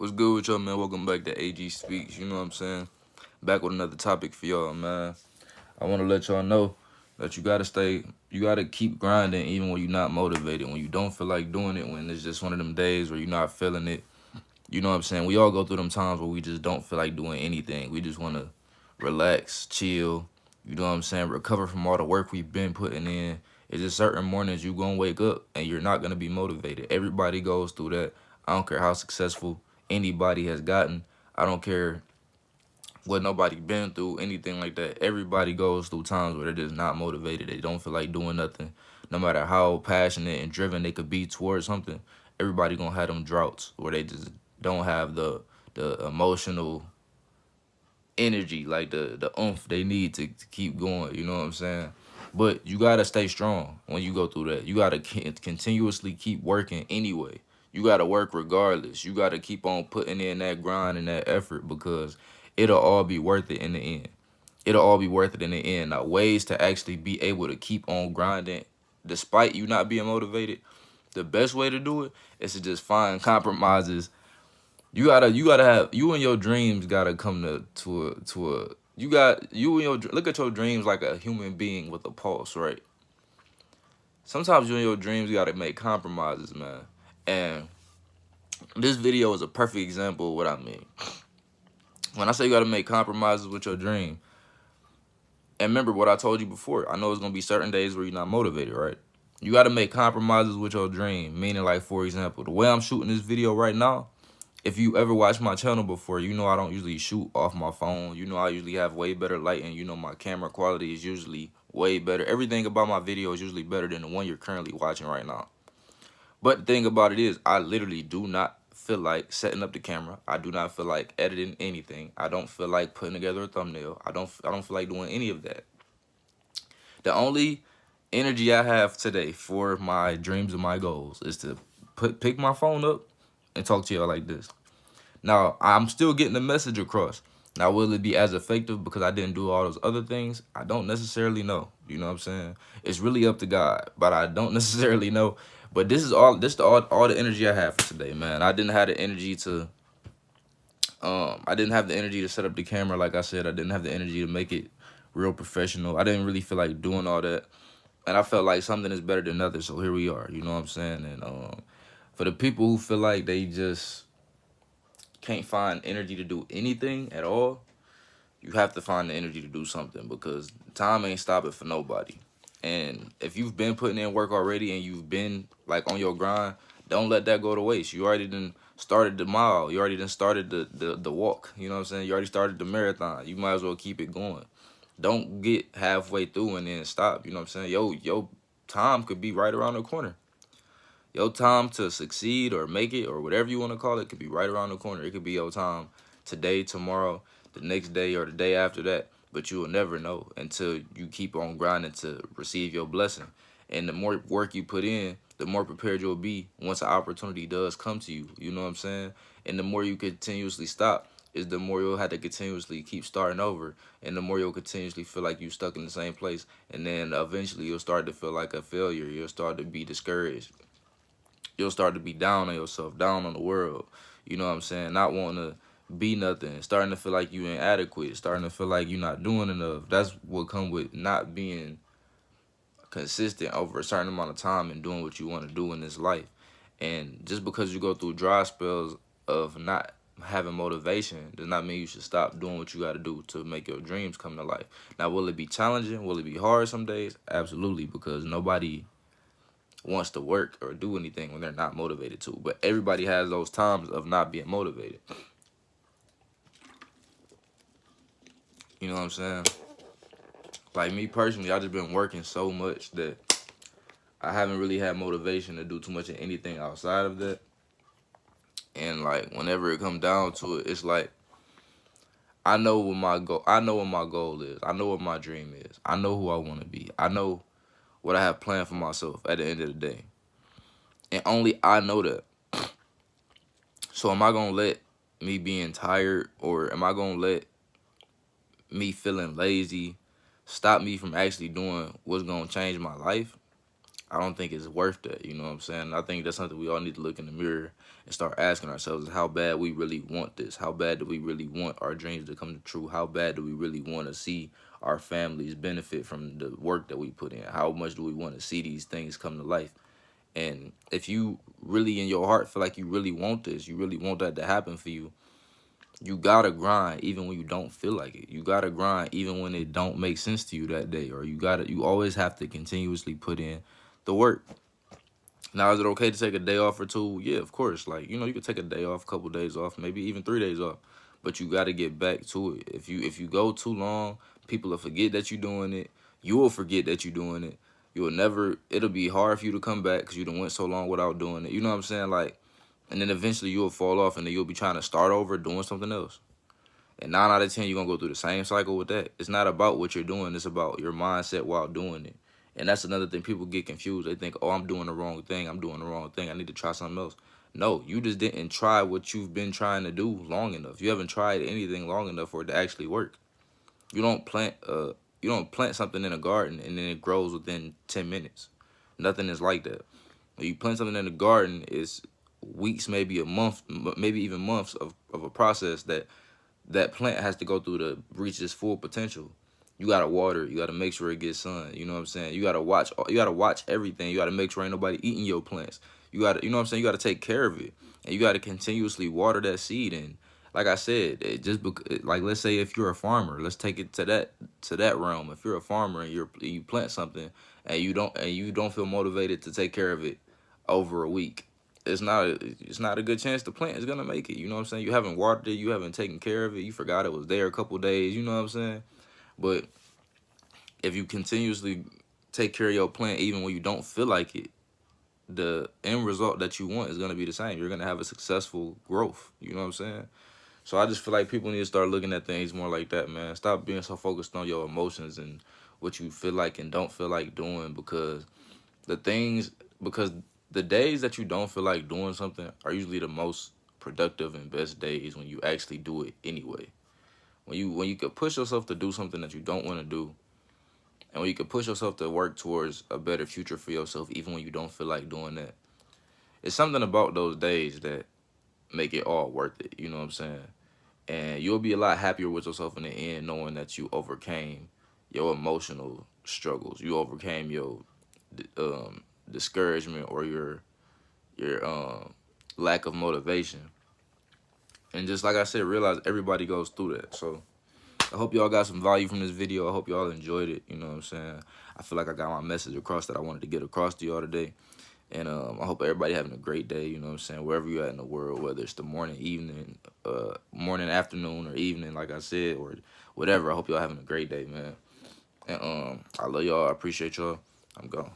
What's good with y'all, man? Welcome back to AG Speaks. You know what I'm saying? Back with another topic for y'all, man. I want to let y'all know that you gotta keep grinding even when you're not motivated, when you don't feel like doing it, when it's just one of them days where you're not feeling it. You know what I'm saying? We all go through them times where we just don't feel like doing anything. We just want to relax, chill, you know what I'm saying? Recover from all the work we've been putting in. It's just certain mornings you gonna wake up and you're not gonna be motivated. Everybody goes through that. I don't care how successful anybody has gotten. I don't care what nobody been through, anything like that. Everybody goes through times where they're just not motivated. They don't feel like doing nothing. No matter how passionate and driven they could be towards something, everybody gonna have them droughts where they just don't have the emotional energy, like the oomph they need to keep going. You know what I'm saying? But you gotta stay strong when you go through that. You gotta continuously keep working anyway. You gotta work regardless. You gotta keep on putting in that grind and that effort because it'll all be worth it in the end. It'll all be worth it in the end. Now, ways to actually be able to keep on grinding despite you not being motivated. The best way to do it is to just find compromises. You gotta have you and your dreams gotta come to a you got you and your look at your dreams like a human being with a pulse, right? Sometimes you and your dreams gotta make compromises, man. And this video is a perfect example of what I mean. When I say you gotta make compromises with your dream, and remember what I told you before. I know it's gonna be certain days where you're not motivated, right? You gotta make compromises with your dream. Meaning, like, for example, the way I'm shooting this video right now. If you ever watched my channel before, you know I don't usually shoot off my phone. You know I usually have way better lighting. You know my camera quality is usually way better. Everything about my video is usually better than the one you're currently watching right now. But the thing about it is, I literally do not feel like setting up the camera. I do not feel like editing anything. I don't feel like putting together a thumbnail. I don't feel like doing any of that. The only energy I have today for my dreams and my goals is to pick my phone up and talk to y'all like this. Now, I'm still getting the message across. Now, will it be as effective because I didn't do all those other things? I don't necessarily know. You know what I'm saying? It's really up to God, but I don't necessarily know. But this is all the energy I have for today, man. I didn't have the energy to I didn't have the energy to set up the camera like I said. I didn't have the energy to make it real professional. I didn't really feel like doing all that. And I felt like something is better than nothing, so here we are. You know what I'm saying? And for the people who feel like they just can't find energy to do anything at all, you have to find the energy to do something because time ain't stopping for nobody. And if you've been putting in work already and you've been like on your grind, don't let that go to waste. You already done started the mile. You already done started the walk. You know what I'm saying? You already started the marathon. You might as well keep it going. Don't get halfway through and then stop. You know what I'm saying? Yo, time could be right around the corner. Your time to succeed or make it or whatever you want to call it could be right around the corner. It could be your time today, tomorrow, the next day, or the day after that. But you will never know until you keep on grinding to receive your blessing. And the more work you put in, the more prepared you'll be once an opportunity does come to you. You know what I'm saying? And the more you continuously stop, is the more you'll have to continuously keep starting over. And the more you'll continuously feel like you're stuck in the same place. And then eventually you'll start to feel like a failure. You'll start to be discouraged. You'll start to be down on yourself, down on the world. You know what I'm saying? Not wanting to be nothing, starting to feel like you inadequate, starting to feel like you're not doing enough. That's what come with not being consistent over a certain amount of time and doing what you want to do in this life. And just because you go through dry spells of not having motivation does not mean you should stop doing what you got to do to make your dreams come to life. Now, will it be challenging? Will it be hard some days? Absolutely, because nobody wants to work or do anything when they're not motivated to. But everybody has those times of not being motivated. You know what I'm saying? Like me personally, I just been working so much that I haven't really had motivation to do too much of anything outside of that. And like whenever it comes down to it, it's like I know what my goal is. I know what my dream is. I know who I want to be. I know what I have planned for myself at the end of the day. And only I know that. So am I gonna let me being tired or am I gonna let me feeling lazy stop me from actually doing what's gonna change my life? I don't think it's worth that. You know what I'm saying? I think that's something we all need to look in the mirror and start asking ourselves: how bad we really want this? How bad do we really want our dreams to come true? How bad do we really want to see our families benefit from the work that we put in? How much do we want to see these things come to life? And if you really in your heart feel like you really want this, you really want that to happen for you, you gotta grind even when you don't feel like it. You gotta grind even when it don't make sense to you that day. Or you always have to continuously put in the work. Now, is it okay to take a day off or two? Yeah, of course. Like, you could take a day off, a couple days off, maybe even 3 days off. But you gotta get back to it. If you go too long, people will forget that you're doing it. You will forget that you're doing it. You'll never. It'll be hard for you to come back because you done went so long without doing it. You know what I'm saying? Like, and then eventually you'll fall off, and then you'll be trying to start over doing something else. And 9 out of 10, you're gonna go through the same cycle with that. It's not about what you're doing, it's about your mindset while doing it. And that's another thing. People get confused. They think, oh, I'm doing the wrong thing. I'm doing the wrong thing. I need to try something else. No, you just didn't try what you've been trying to do long enough. You haven't tried anything long enough for it to actually work. You don't plant something in a garden and then it grows within 10 minutes. Nothing is like that. When you plant something in the garden, it's weeks, maybe a month, maybe even months of a process that plant has to go through to reach its full potential. You gotta water it. You gotta make sure it gets sun. You know what I'm saying? You gotta watch. You gotta watch everything. You gotta make sure ain't nobody eating your plants. You know what I'm saying? You gotta take care of it, and you gotta continuously water that seed. And like I said, like let's say if you're a farmer, let's take it to that realm. If you're a farmer and you plant something and you don't feel motivated to take care of it over a week, it's not a good chance the plant is gonna make it. You know what I'm saying? You haven't watered it, you haven't taken care of it, you forgot it was there a couple days, you know what I'm saying? But if you continuously take care of your plant even when you don't feel like it, the end result that you want is gonna be the same. You're gonna have a successful growth. You know what I'm saying? So I just feel like people need to start looking at things more like that, man. Stop being so focused on your emotions and what you feel like and don't feel like doing the things because the days that you don't feel like doing something are usually the most productive and best days when you actually do it anyway. When you could push yourself to do something that you don't want to do, and when you could push yourself to work towards a better future for yourself, even when you don't feel like doing that, it's something about those days that make it all worth it. You know what I'm saying? And you'll be a lot happier with yourself in the end, knowing that you overcame your emotional struggles. You overcame your discouragement or your lack of motivation. And just like I said, realize everybody goes through that. So I hope y'all got some value from this video. I hope y'all enjoyed it. You know what I'm saying? I feel like I got my message across that I wanted to get across to y'all today. And I hope everybody having a great day, you know what I'm saying, wherever you're at in the world, whether it's the morning, evening, morning, afternoon, or evening, like I said, or whatever. I hope y'all having a great day, man. And I love y'all. I appreciate y'all. I'm gone.